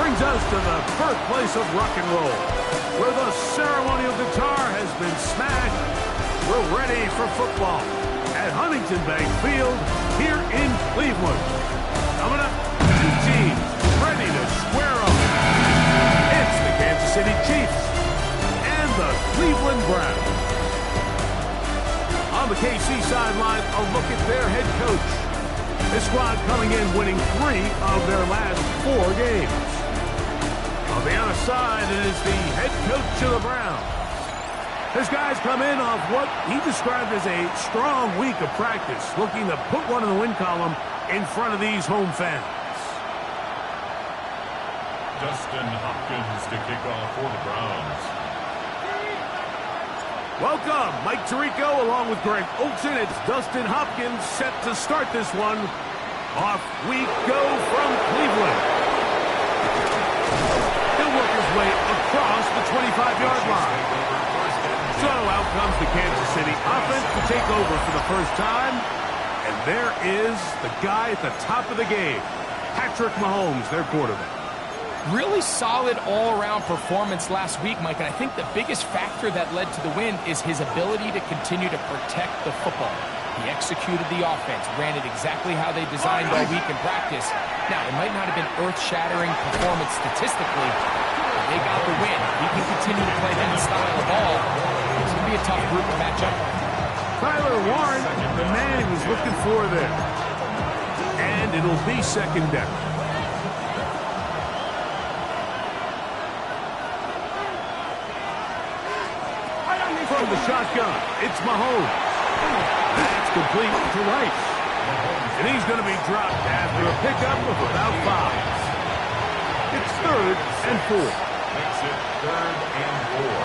brings us to the birthplace of rock and roll, where the ceremonial guitar has been smashed. We're ready for football at Huntington Bank Field here in Cleveland. Coming up, two teams ready to square up. It's the Kansas City Chiefs and the Cleveland Browns. On the KC sideline, a look at their head coach. This squad coming in winning 3 of their last 4 games. On the other side, it is the head coach of the Browns. This guy's come in off what he described as a strong week of practice, looking to put one in the win column in front of these home fans. Dustin Hopkins to kick off for the Browns. Welcome, Mike Tirico along with Greg Olsen. It's Dustin Hopkins set to start this one. Off we go from Cleveland. He'll work his way across the 25-yard line. So out comes the Kansas City offense to take over for the first time. And there is the guy at the top of the game, Patrick Mahomes, their quarterback. Really solid all-around performance last week, Mike, and I think the biggest factor that led to the win is his ability to continue to protect the football. He executed the offense, ran it exactly how they designed all week in practice. Now, it might not have been earth-shattering performance statistically, but they got the win. He can continue to play that style of ball. It's going to be a tough group to match up. Tyler Warren, the man he was looking for there. And it'll be second down. From the shotgun, it's Mahomes. That's complete to Rice. And he's going to be dropped after a pickup of about 5. It's 3rd and 4. Makes it 3rd and 4.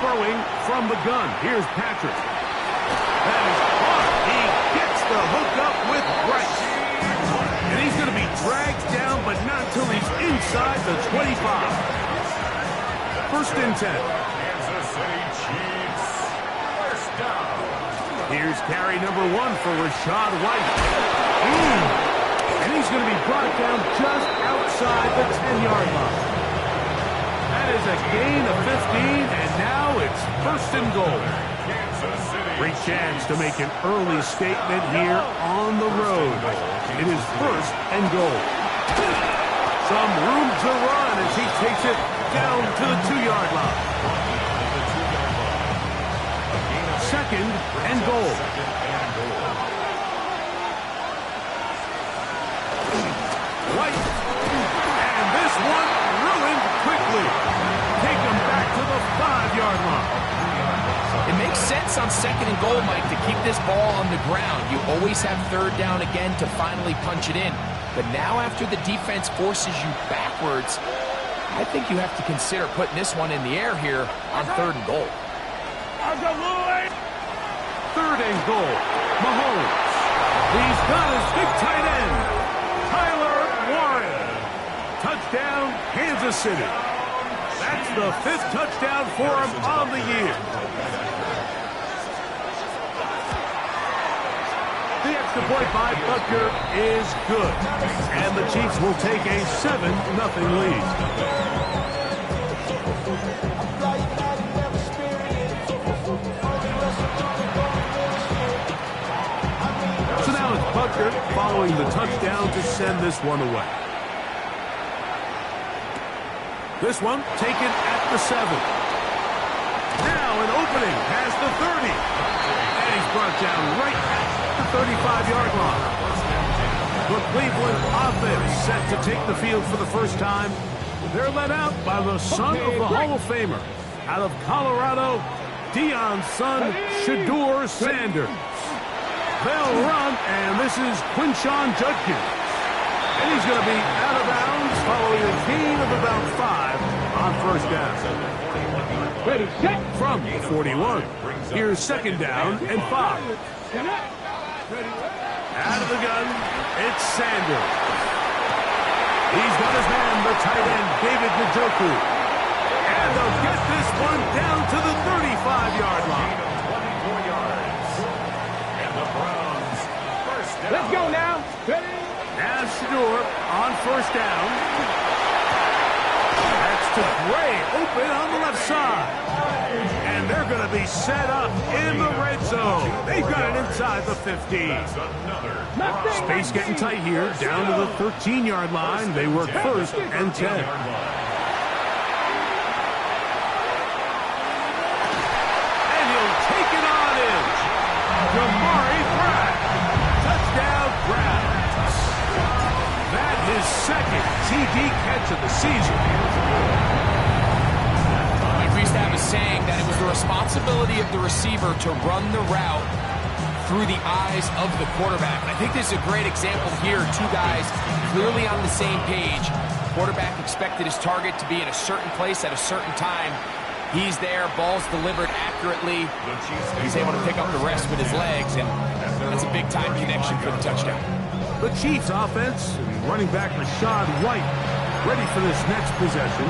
Throwing from the gun. Here's Patrick. That is caught. He gets the hook up with Rice. And he's going to be dragged down, but not until he's inside the 25. 1st and 10. Kansas City Chiefs. 1st down. Here's carry number 1 for Rashad White. And he's going to be brought down just outside the 10-yard line. That is a gain of 15, and now it's 1st and goal. Kansas City. Great chance to make an early statement here on the road. It is 1st and goal. Some room to run as he takes it down to the 2-yard line. 2nd and goal. White. And this one ruined quickly. Take him back to the 5-yard line. It makes sense on 2nd and goal, Mike, to keep this ball on the ground. You always have 3rd down again to finally punch it in. But now after the defense forces you backwards, I think you have to consider putting this one in the air here on 3rd and goal. 3rd and goal. Mahomes. He's got his big tight end, Tyler Warren. Touchdown, Kansas City. That's the 5th touchdown for him on the year. The extra point by Butker is good. And the Chiefs will take a 7-0 lead. So now it's Butker following the touchdown to send this one away. This one taken at the 7. Now an opening past the 30. And he's brought down right at the 35-yard line. The Cleveland offense set to take the field for the first time. They're led out by the son of the Hall of Famer. Out of Colorado, Deion's son, Shedeur Sanders. They'll run, and this is Quinshon Judkins. And he's going to be out of bounds following a gain of about 5 on 1st down. Ready, set. From the 41. Here's 2nd down and 5. Out of the gun, it's Sanders. He's got his man, the tight end, David Njoku. And they'll get this one down to the 35-yard line. 24 yards. And the Browns, 1st down. Let's go now. Ready? Now Shedeur on 1st down. to Gray, open on the left side. And they're going to be set up in the red zone. They've got it inside the 15. Space getting tight here, down to the 13-yard line. They work first and 10. His second TD catch of the season. Mike Riestab is saying that it was the responsibility of the receiver to run the route through the eyes of the quarterback. And I think this is a great example here. Two guys clearly on the same page. Quarterback expected his target to be in a certain place at a certain time. He's there, ball's delivered accurately. He's able to pick up the rest with his legs, and that's a big-time connection for the touchdown. The Chiefs offense, running back Rashad White, ready for this next possession.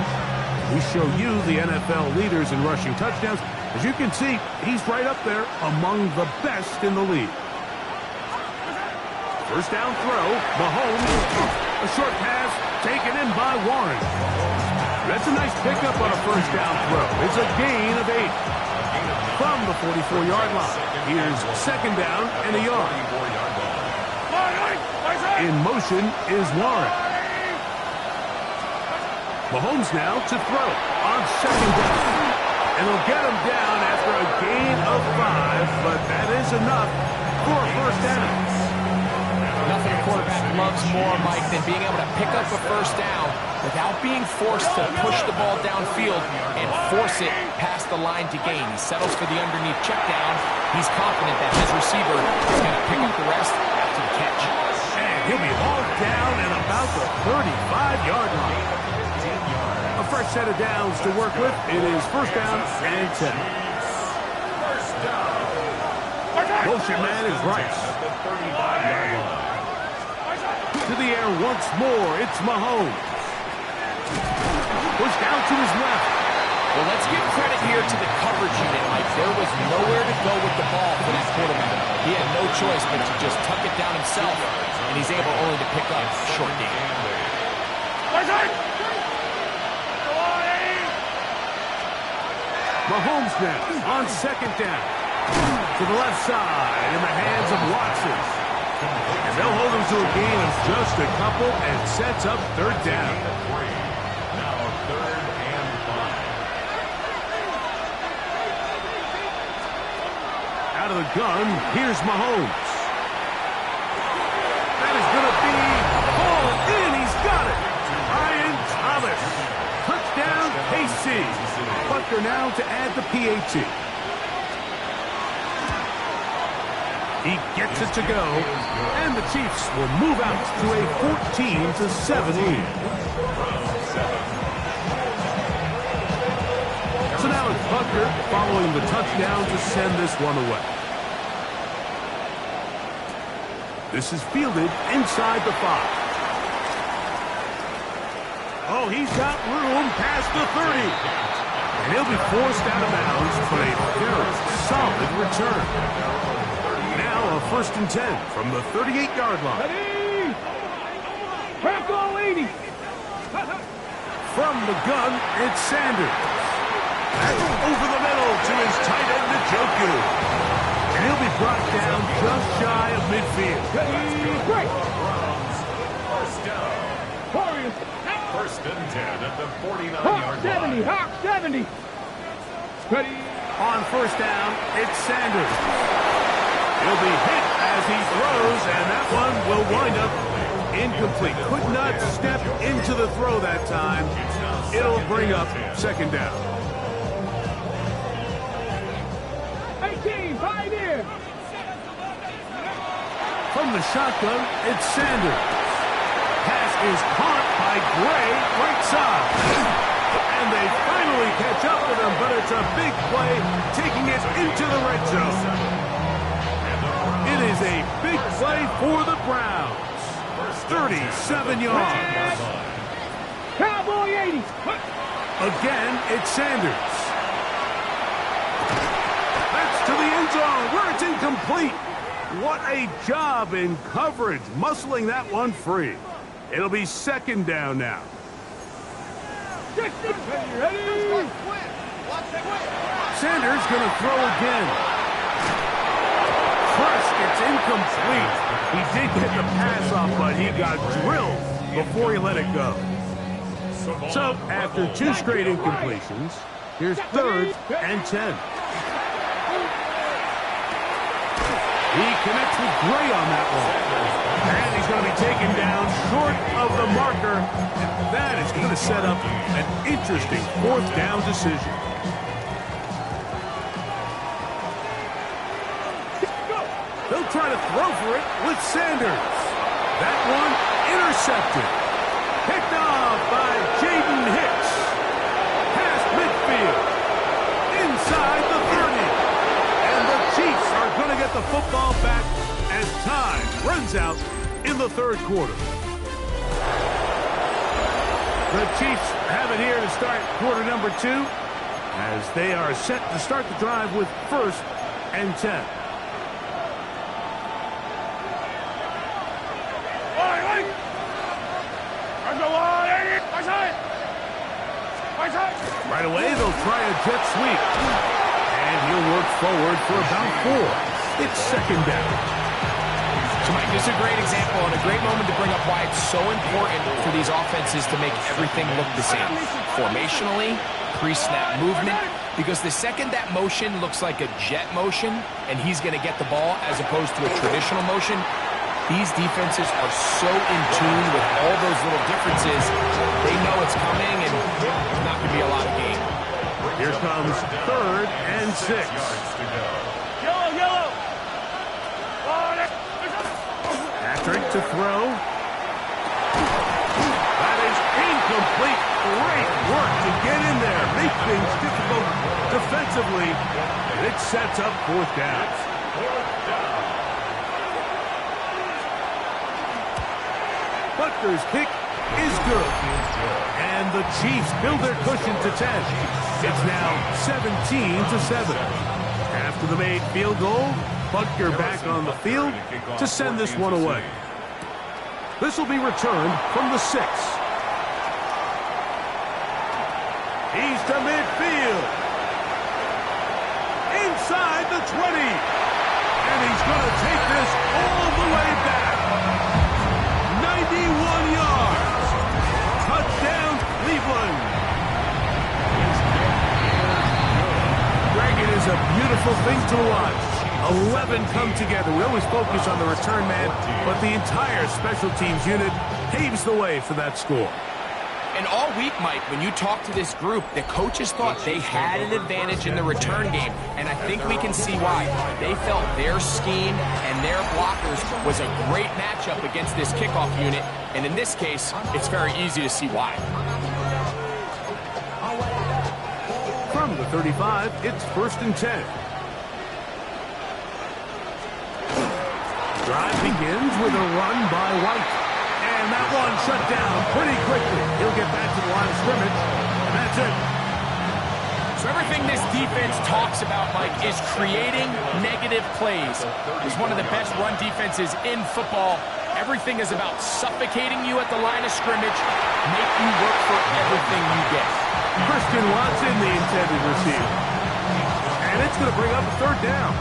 We show you the NFL leaders in rushing touchdowns. As you can see, he's right up there among the best in the league. First down throw, Mahomes, a short pass taken in by Warren. That's a nice pickup on a first down throw. It's a gain of 8 from the 44-yard line. Here's second down and a yard. In motion is Warren. Mahomes now to throw on second down. And he'll get him down after a gain of 5, but that is enough for a first down. Nothing a quarterback loves more, Mike, than being able to pick up a first down without being forced to push the ball downfield and force it past the line to gain. He settles for the underneath check down. He's confident that his receiver is going to pick up the rest after the catch. He'll be hauled down at about the 35-yard line. A fresh set of downs to work with. It is first down and 10. Motion man is Rice. To the air once more. It's Mahomes. Pushed out to his left. Well, let's give credit here to the coverage unit, Mike. There was nowhere to go with the ball for that quarterback. He had no choice but to just tuck it down himself, and he's able only to pick up short gain. Mahomes now on second down. To the left side in the hands of Watson. And they'll hold him to a gain of just a couple and sets up third down. Now third and 5. Out of the gun, here's Mahomes. That is going to be hauled in. He's got it. Ryan Thomas. Touchdown, KC. Butker now to add the PAT. He gets it to go, and the Chiefs will move out to a 14-7 lead. So now it's Butker following the touchdown to send this one away. This is fielded inside the 5. Oh, he's got room past the 30. And he'll be forced out of bounds, but a very solid return. Now a first and 10 from the 38-yard line. From the gun, it's Sanders. That's over the middle to his tight end, Njoku. And he'll be brought down just shy of midfield. First down. First and 10 at the 49-yard line. Hawk 70. Ready. On first down, it's Sanders. He'll be hit as he throws, and that one will wind up incomplete. Could not step into the throw that time. It'll bring up second down. 18, 5 in. From the shotgun, it's Sanders. Pass is caught by Gray, right side. And they finally catch up with him, but it's a big play, taking it into the red zone. It is a big play for the Browns. 37 yards. Cowboy 80. Again, it's Sanders. That's to the end zone where it's incomplete. What a job in coverage, muscling that one free. It'll be second down now. Ready? Sanders going to throw again. First, it's incomplete. He did get the pass off, but he got drilled before he let it go. So, after 2 straight incompletions, here's 3rd and 10. He connects with Gray on that one. And he's going to be taken down short of the marker. And that is going to set up an interesting 4th down decision. They'll try to throw for it with Sanders. That one intercepted. Picked off by Jaden Hicks. Past midfield. Inside the 30. And the Chiefs are going to get the football back as time runs out in the 3rd quarter. The Chiefs have it here to start quarter number 2 as they are set to start the drive with 1st and 10. Right away, they'll try a jet sweep. And he'll work forward for about 4. It's 2nd down. So, Mike, this is a great example and a great moment to bring up why it's so important for these offenses to make everything look the same. Formationally, pre-snap movement, because the second that motion looks like a jet motion and he's going to get the ball as opposed to a traditional motion, these defenses are so in tune with all those little differences. They know it's coming, and there's not going to be a lot of game. Here comes 3rd and 6. Yellow. Patrick to throw. That is incomplete. Great work to get in there. Make things difficult defensively. And it sets up 4th down. Butker's kick is good. And the Chiefs build their cushion to 10. It's now 17-7. After the made field goal, Butker back on the field to send this one away. This will be returned from the 6. He's to midfield. Inside the 20. And he's going to take this all the way back. 91 yards. Touchdown, Cleveland. Greg, it is a beautiful thing to watch. 11 come together. We always focus on the return man, but the entire special teams unit paves the way for that score. And all week, Mike, when you talk to this group, the coaches thought they had an advantage in the return game, and I think we can see why. They felt their scheme and their blockers was a great matchup against this kickoff unit, and in this case, it's very easy to see why. From the 35, it's 1st and 10. Drive begins with a run by White. And that one shut down pretty quickly. He'll get back to the line of scrimmage, and that's it. So everything this defense talks about, Mike, is creating negative plays. It's one of the best run defenses in football. Everything is about suffocating you at the line of scrimmage, make you work for everything you get. Christian Watson, the intended receiver. And it's going to bring up a 3rd down.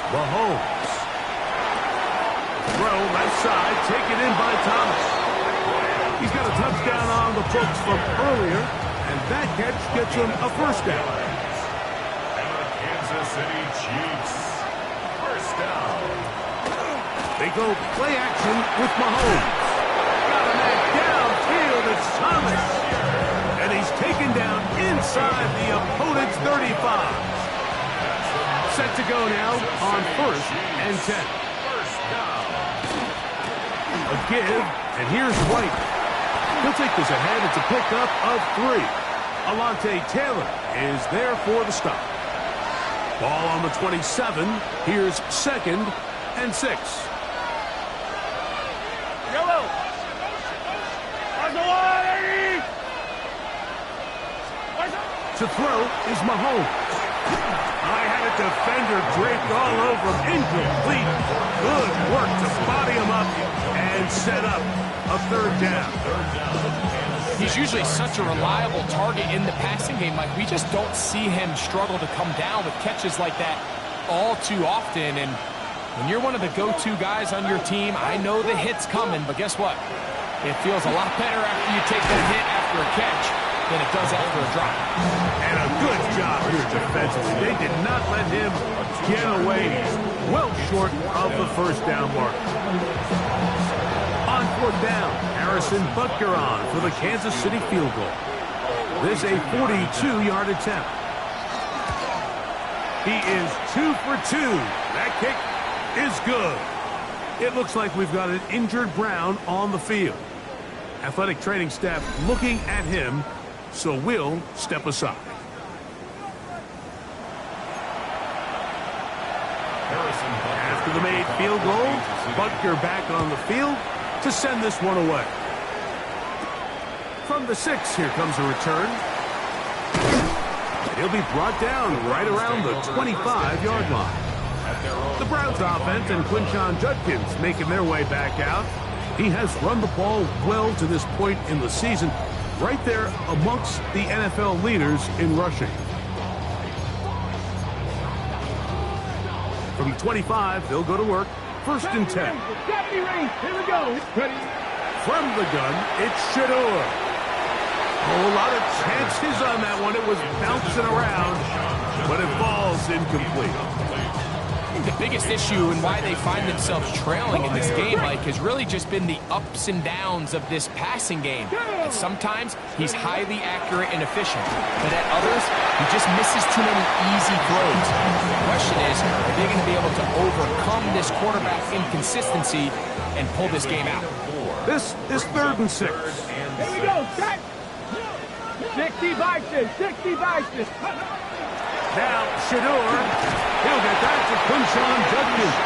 Mahomes. Throw left side, taken in by Thomas. He's got a touchdown on the books from earlier, and that catch gets him a 1st down. And the Kansas City Chiefs. 1st down. They go play action with Mahomes. Got a man downfield, it's Thomas. And he's taken down inside the opponent's 35. Set to go now on 1st and 10. A give, and here's White. He'll take this ahead. It's a pickup of 3. Alante Taylor is there for the stop. Ball on the 27. Here's 2nd and 6. Yellow. To throw is Mahomes. I had that defender draped all over him. Incomplete. Good work to body him up and set up a third down. He's usually such a reliable target in the passing game, Mike. We just don't see him struggle to come down with catches like that all too often. And when you're one of the go-to guys on your team, I know the hit's coming, but guess what? It feels a lot better after you take that hit after a catch than it does after a drop. And a good job here defensively. They did not let him get away. Well short of the first down mark. On fourth down, Harrison Butker on for the Kansas City field goal. This a 42-yard attempt. He is 2 for 2. That kick is good. It looks like we've got an injured Brown on the field. Athletic training staff looking at him, so we'll step aside. After the made field goal, Butker back on the field to send this one away. From the 6, here comes a return. He'll be brought down right around the 25-yard line. The Browns offense and Quinshon Judkins making their way back out. He has run the ball well to this point in the season, right there amongst the NFL leaders in rushing. From the 25, they'll go to work. First and 10. Deputy range. Here we go. Ready. From the gun, it's Shador. A whole lot of chances on that one. It was bouncing around, but it falls incomplete. I think the biggest issue and why they find themselves trailing in this game, Mike, has really just been the ups and downs of this passing game. And sometimes he's highly accurate and efficient, but at others, he just misses too many easy throws. The question is, are they going to be able to overcome this quarterback inconsistency and pull this game out? This is 3rd and 6. Here we go. Set. 60 vices. 60 vices. Now, Shador, he'll get that to Quinshon Judkins.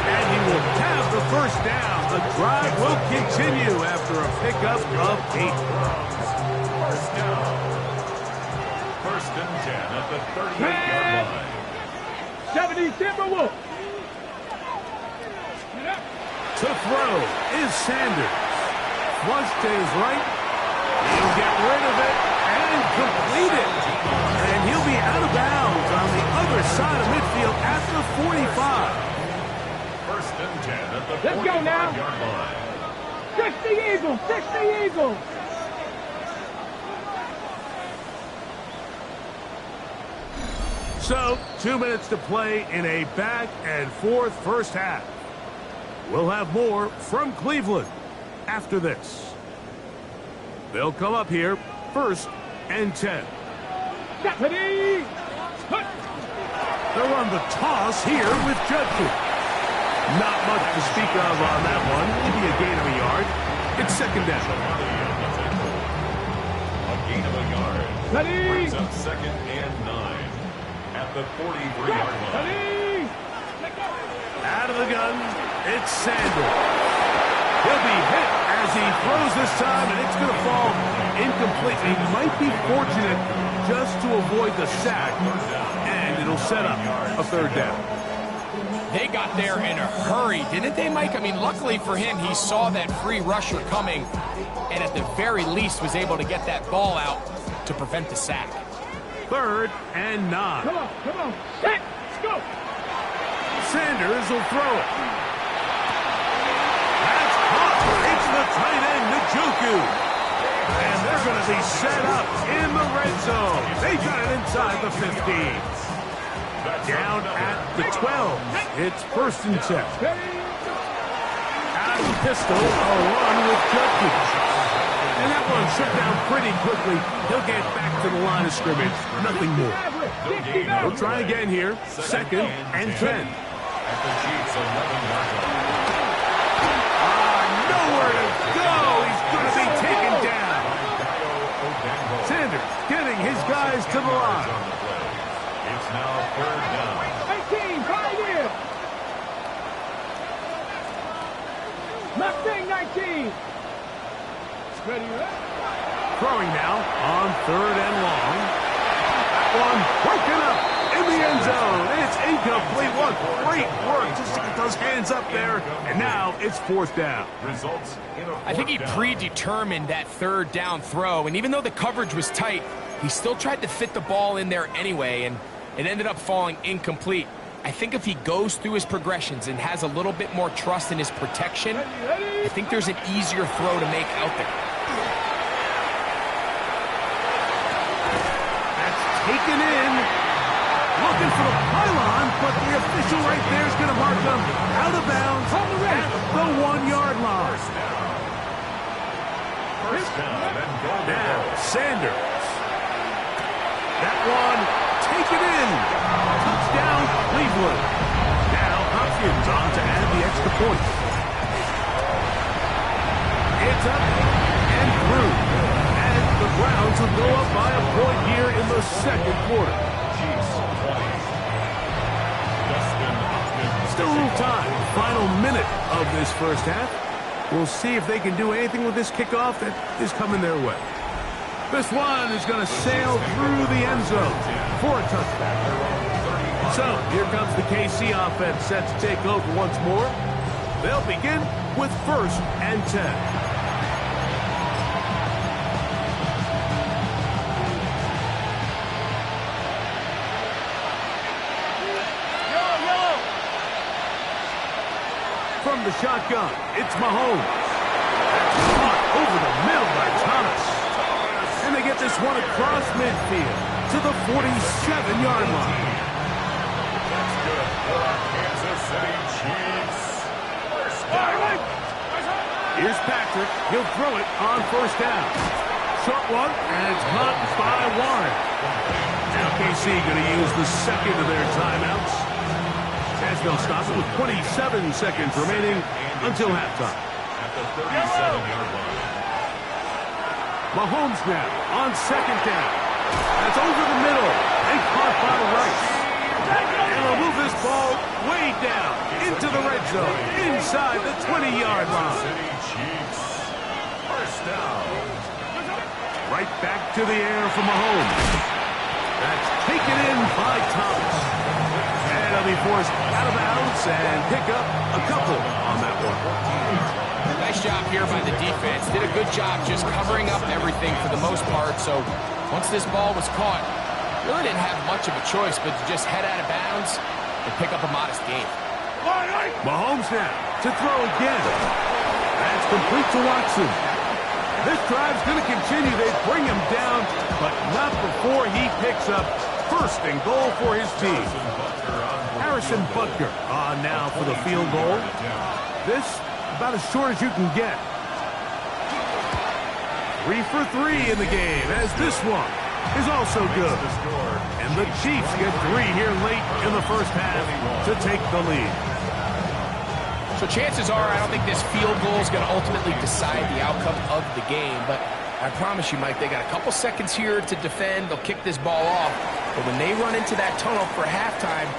And he will have the first down. The drive will continue after a pickup of 8. First down. First and 10 at the 38-yard line. 70 Timberwolves. To throw is Sanders. Flush to his right. He'll get rid of it and complete it. And he'll be out of bounds on the other side of midfield at the 45. First and 10 at the Let's go now. 45-yard line. 60 Eagles. 60 Eagles. So, 2 minutes to play in a back-and-forth first half. We'll have more from Cleveland after this. They'll come up here, 1st and 10. Deputy. They'll run the toss here with Judkins. Not much to speak of on that one. Maybe a gain of a yard. It's 2nd down. A gain of a yard. Ready. Brings up 2nd and 9 at the 43-yard line. Ready. Out of the gun, it's Sanders. He'll be hit as he throws this time, and it's going to fall incomplete. He might be fortunate just to avoid the sack, and it'll set up a 3rd down. They got there in a hurry, didn't they, Mike? I mean, luckily for him, he saw that free rusher coming, and at the very least was able to get that ball out to prevent the sack. 3rd and 9. Come on. Set. Let's go. Sanders will throw it. That's caught. It's the tight end, Njoku. And they're going to be set up in the red zone. They got it inside the 15. Down at the 12. It's 1st and 10. Out of the pistol, a run with Judkins. And that one shut down pretty quickly. He'll get back to the line of scrimmage. Nothing more. We'll try again here. 2nd and 10. At the Chiefs' 11-yard line. Nowhere to go. He's going to be taken down. Sanders getting his guys to the line. It's now 3rd down. 18, right here. Mustang 19. Ready. Throwing now on 3rd and long. That one broken up in the end zone. It's incomplete. What great work just to get those hands up there. And now it's fourth down. Results in a I think he fourth down. predetermined that third down throw, and even though the coverage was tight, he still tried to fit the ball in there anyway, and it ended up falling incomplete. I think if he goes through his progressions and has a little bit more trust in his protection, I think there's an easier throw to make out there. That's taken in. Looking for the pylon, but the official right there is going to mark them out of bounds at the 1-yard line. First down and goal to Now, go. Sanders. That one taken in. Touchdown, Cleveland. Now Hopkins on to add the extra point. It's up and through. And the Browns will go up by a point here in the second quarter. Chiefs 20. Dustin Hopkins. Still a little time. Final minute of this first half. We'll see if they can do anything with this kickoff that is coming their way. This one is going to sail through the end zone for a touchdown. So here comes the KC offense set to take over once more. They'll begin with 1st and 10. From the shotgun, it's Mahomes. Caught over the middle by Thomas. And they get this one across midfield to the 47-yard line. That's good for our Kansas City Chiefs. First down. Here's Patrick. He'll throw it on 1st down. Short one, and it's caught by Warren. Now KC going to use the second of their timeouts. As they'll stop it with 27 seconds remaining until halftime. At the 37-yard line. Mahomes now on 2nd down. That's over the middle and caught by Rice. And they'll move this ball way down into the red zone inside the 20-yard line. City Chiefs. First down. Right back to the air for Mahomes. That's taken in by Thomas. And he'll be forced out of bounds and pick up a couple on that one. Nice job here by the defense. Did a good job just covering up everything for the most part. So once this ball was caught, really didn't have much of a choice but to just head out of bounds and pick up a modest gain. Mahomes now to throw again. That's complete to Watson. This drive's going to continue. They bring him down, but not before he picks up 1st and goal for his team. Harrison Butker on now for the field goal. This about as short as you can get. 3 for 3 in the game, as this one is also good. And the Chiefs get 3 here late in the first half to take the lead. So chances are, I don't think this field goal is going to ultimately decide the outcome of the game. But I promise you, Mike, they got a couple seconds here to defend. They'll kick this ball off. But when they run into that tunnel for halftime,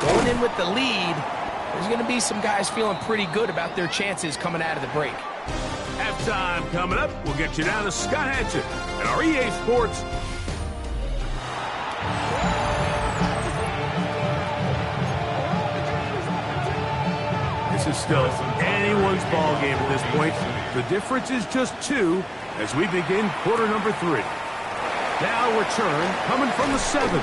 going in with the lead, there's going to be some guys feeling pretty good about their chances coming out of the break. Halftime coming up. We'll get you down to Scott Hansen at our EA Sports. This is still anyone's ball game at this point. The difference is just 2 as we begin quarter number 3. Now return coming from the 7.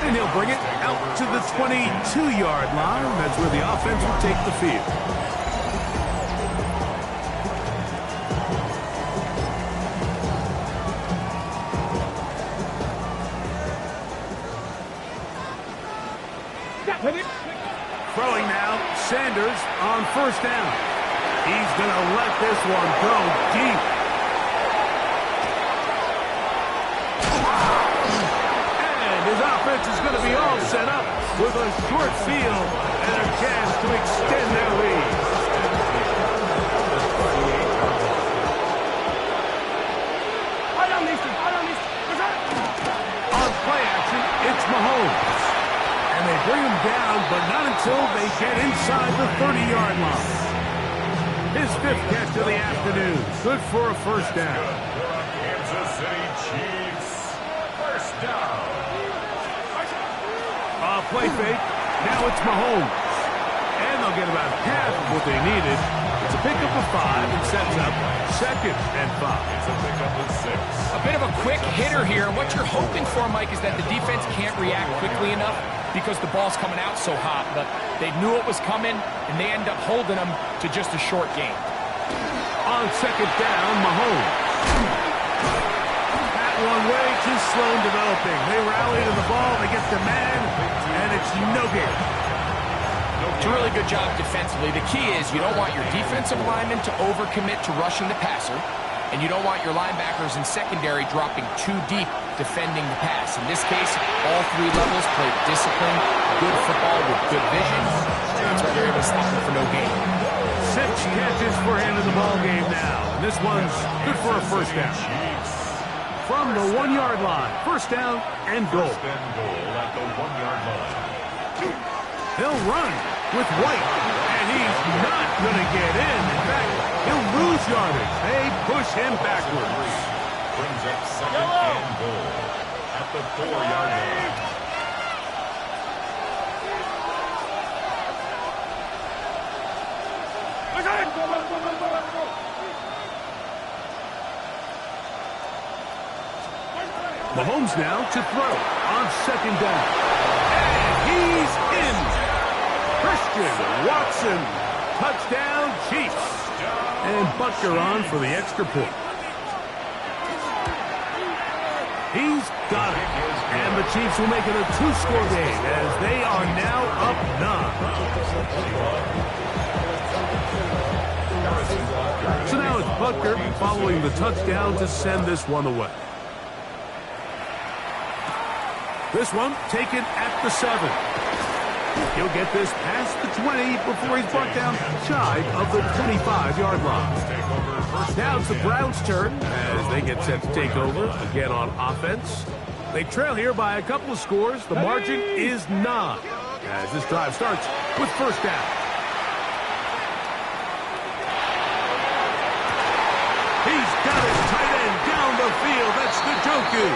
And he'll bring it out to the 22-yard line. That's where the offense will take the field. Throwing now, Sanders on 1st down. He's going to let this one go deep. And his offense is going to be all set up with a short field and a chance to extend their lead. On play action, it's Mahomes. And they bring him down, but not until they get inside the 30-yard line. His 5th catch of the afternoon. Good for a 1st down. Kansas City Chiefs. First down. A Play fake. Now it's Mahomes. And they'll get about half of what they needed. It's a pickup of 5 and sets up 2nd and 5. It's a pickup of 6. A bit of a quick hitter here, and what you're hoping for, Mike, is that the defense can't react quickly enough because the ball's coming out so hot. But they knew it was coming, and they end up holding them to just a short game. On 2nd down, Mahomes. That one way too slow in developing. They rally to the ball, they get the man, and it's no gain. It's a really good job defensively. The key is you don't want your defensive linemen to overcommit to rushing the passer, and you don't want your linebackers in secondary dropping too deep defending the pass. In this case, all 3 levels played disciplined, good football with good vision. That's why they're able to stop them for no gain. 6 catches for him in the ball game now. And this one's good for a 1st down. From the 1-yard line, 1st down and goal. 1st and goal at the 1-yard line. He'll run with White, and he's not going to get in. In fact, he'll lose yardage. They push him backwards. Brings up 2nd and goal at the 4-yard line. Mahomes now to throw on 2nd down. And he's in. Christian Watson. Touchdown, Chiefs. And Butker on for the extra point. He's got it. And the Chiefs will make it a 2-score game as they are now up 9. So now it's Butker following the touchdown to send this one away. This one taken at the 7. He'll get this past the 20 before he's brought down shy of the 25-yard line. Now it's the Browns' turn as they get set to take over again on offense. They trail here by a couple of scores. The margin is 9 as this drive starts with 1st down. He's got his tight end down the field. That's Njoku.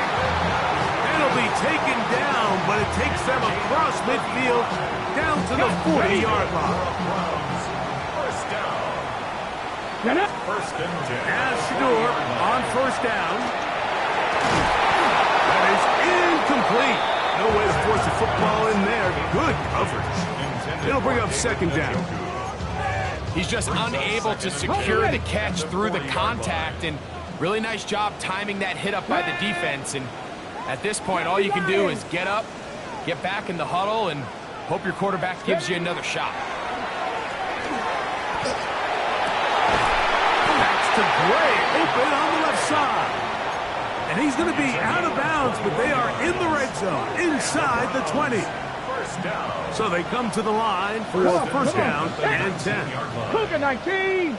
It'll be taken down, but it takes them across midfield down to the 40-yard line. 1st down. 1st and 10. As Shador on 1st down. That is incomplete. No way to force the football in there. Good coverage. It'll bring up 2nd down. He's just unable to secure the catch through the contact, and really nice job timing that hit up by the defense. And at this point, all you can do is get up, get back in the huddle, and hope your quarterback gives you another shot. That's to Gray, open on the left side. And he's going to be out of bounds, but they are in the red zone, inside the 20. 1st down. So they come to the line for 1st down and 10. Cougar 19.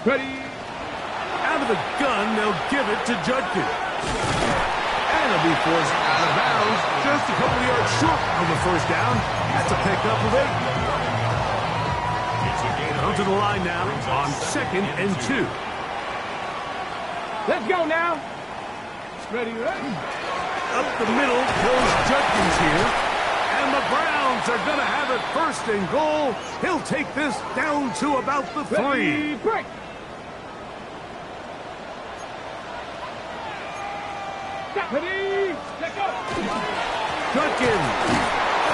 Ready. Out of the gun, they'll give it to Judkins. And he'll be forced out of bounds just a couple of yards short of the 1st down. That's a pickup of 8. Come to the line now on 2nd and 2. Let's go now. Ready, ready. Up the middle goes Judkins here. And the Browns are going to have it 1st and goal. He'll take this down to about the 3. Ready, break. Ready, let go. Judkins.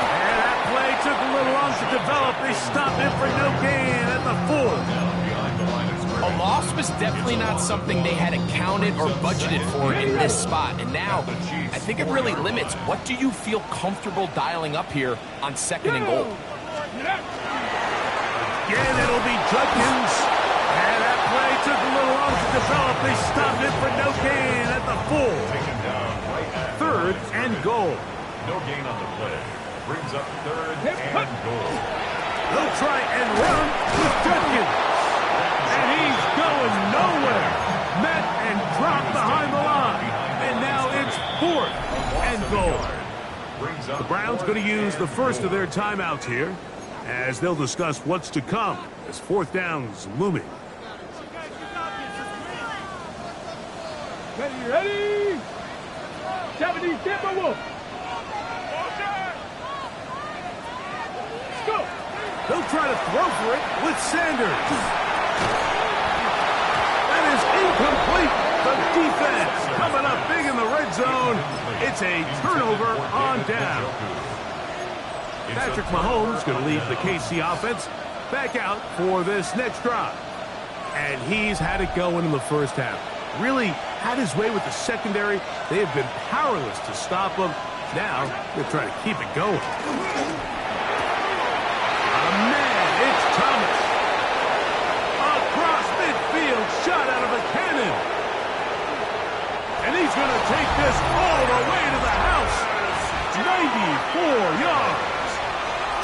And that play took a little long to develop. They stopped it for no gain at the 4. A loss was definitely not something they had accounted or budgeted for in this spot. And now, I think it really limits what do you feel comfortable dialing up here on 2nd and goal. Again, it'll be Judkins. And that play took a little long to develop. They stopped it for no gain at the 4. 3rd and goal. No gain on the play. Brings up 3rd and goal. They'll try and run with Judkins. And he's going nowhere. Met and dropped behind the line. And now it's 4th and goal. The Browns going to use the first of their timeouts here as they'll discuss what's to come as 4th down's looming. Ready, ready. 70 Timberwolves. Let's go. They'll try to throw for it with Sanders. That is incomplete. The defense coming up big in the red zone. It's a turnover on down. Patrick Mahomes going to lead the KC offense back out for this next drive. And he's had it going in the first half. Really had his way with the secondary. They have been powerless to stop him. Now they're trying to keep it going. It's Thomas. Across midfield, shot out of a cannon. And he's going to take this all the way to the house. 94 yards.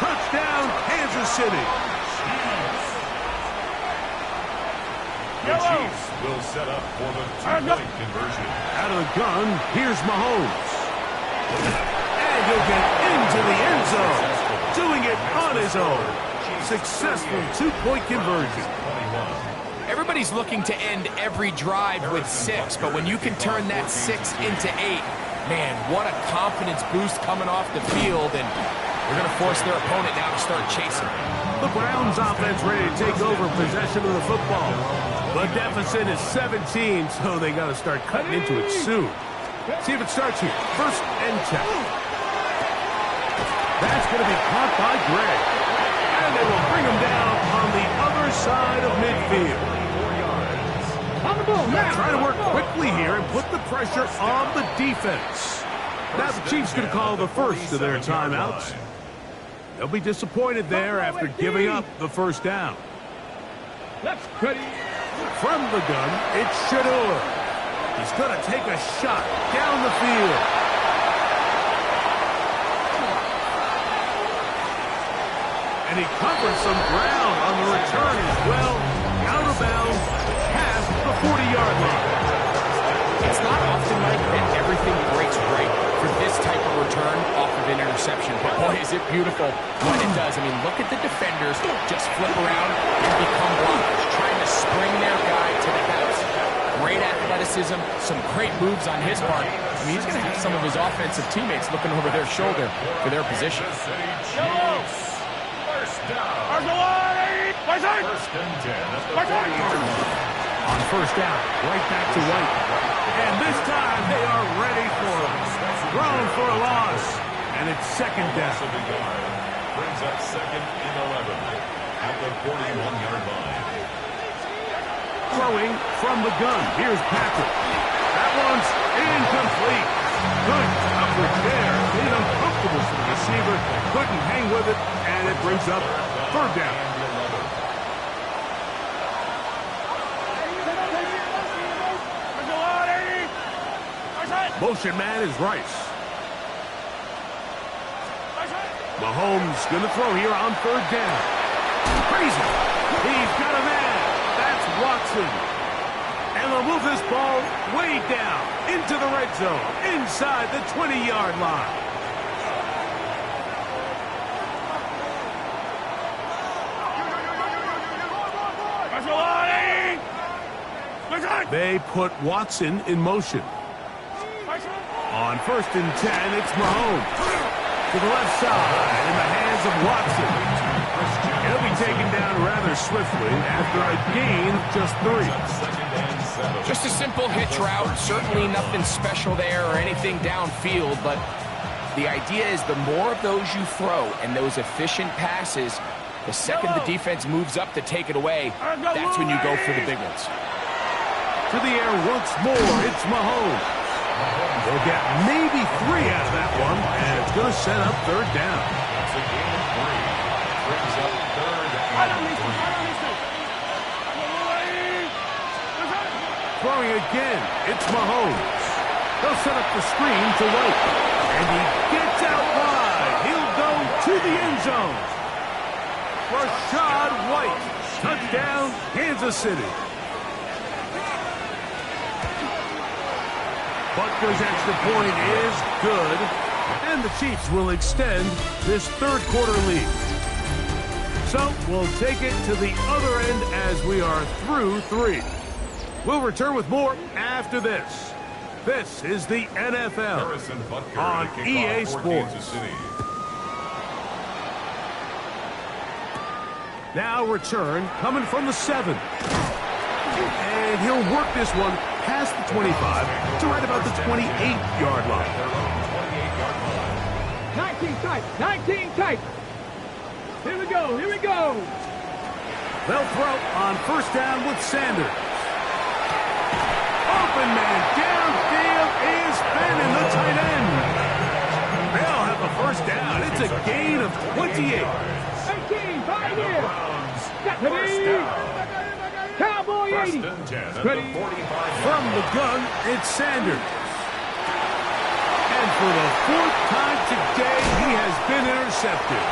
Touchdown, Kansas City. The Chiefs will set up for the two-point conversion. Out of the gun, here's Mahomes. And he'll get into the end zone. Doing it on his own. Successful two-point conversion. Everybody's looking to end every drive with 6, but when you can turn that 6 into 8, man, what a confidence boost coming off the field, and they're going to force their opponent now to start chasing. The Browns offense ready to take over possession of the football. The deficit is 17, so they got to start cutting into it soon. See if it starts here. First and 10. That's going to be caught by Gray. And they will bring him down on the other side of midfield. On the ball, now. Trying to work quickly here and put the pressure on the defense. Now the Chiefs going to call the first of their timeouts. They'll be disappointed there after giving up the first down. Let's cut it. From the gun, it's Shador. He's going to take a shot down the field. And he covered some ground on the return as well. Out of bounds, past the 40-yard line. It's not often, Mike, that everything breaks right for this type of return off of an interception. But boy, is it beautiful when it does. I mean, look at the defenders just flip around and become blockers, trying to spring their guy to the house. Great athleticism, some great moves on his part. I mean, he's going to have some of his offensive teammates looking over their shoulder for their position. First down. First and 10 at the 40-yard line. On first down, right back to White. And this time they are ready for him. Thrown for a loss. And it's second down. Brings up second and 11 at the 41-yard line. Throwing from the gun. Here's Patrick. That one's incomplete. Good coverage there. Made uncomfortable for the receiver. Couldn't hang with it. And it brings up third down. Motion man is Rice. Mahomes going to throw here on third down. Crazy. He's got a man. That's Watson. And they'll move this ball way down into the red zone, inside the 20-yard line. They put Watson in motion. On first and 10, it's Mahomes. To the left side, in the hands of Watson. He'll be taken down rather swiftly after a gain of just 3. Just a simple hitch route. Certainly nothing special there or anything downfield, but the idea is the more of those you throw and those efficient passes, the second the defense moves up to take it away, that's when you go for the big ones. To the air once more, it's Mahomes. They'll get maybe 3 out of that one, and it's going to set up third down. It's a gain of 3. Brings up third and 3. Throwing again, it's Mahomes. They'll set up the screen to White. And he gets out wide. He'll go to the end zone. Rashad White. Touchdown, Kansas City. Butker's extra point is good, and the Chiefs will extend this third quarter lead. So we'll take it to the other end as we are through 3. We'll return with more after this. This is the NFL Harrison Butker on to kick EA off for Sports. Kansas City. Now return coming from the 7. And he'll work this one past the 25 to right about the 28-yard line. 19 tight. 19 tight. Here we go. Here we go. They'll throw on first down with Sanders. Open man downfield is Bannon, the tight end. They'll have the first down. It's a gain of 28. 18, 5 here. First down. Cowboy First 80. and 10 at Ready. the 45. From the gun, it's Sanders. And for the 4th time today, he has been intercepted.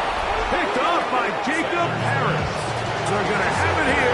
Picked off by Jacob Harris. They're going to have it here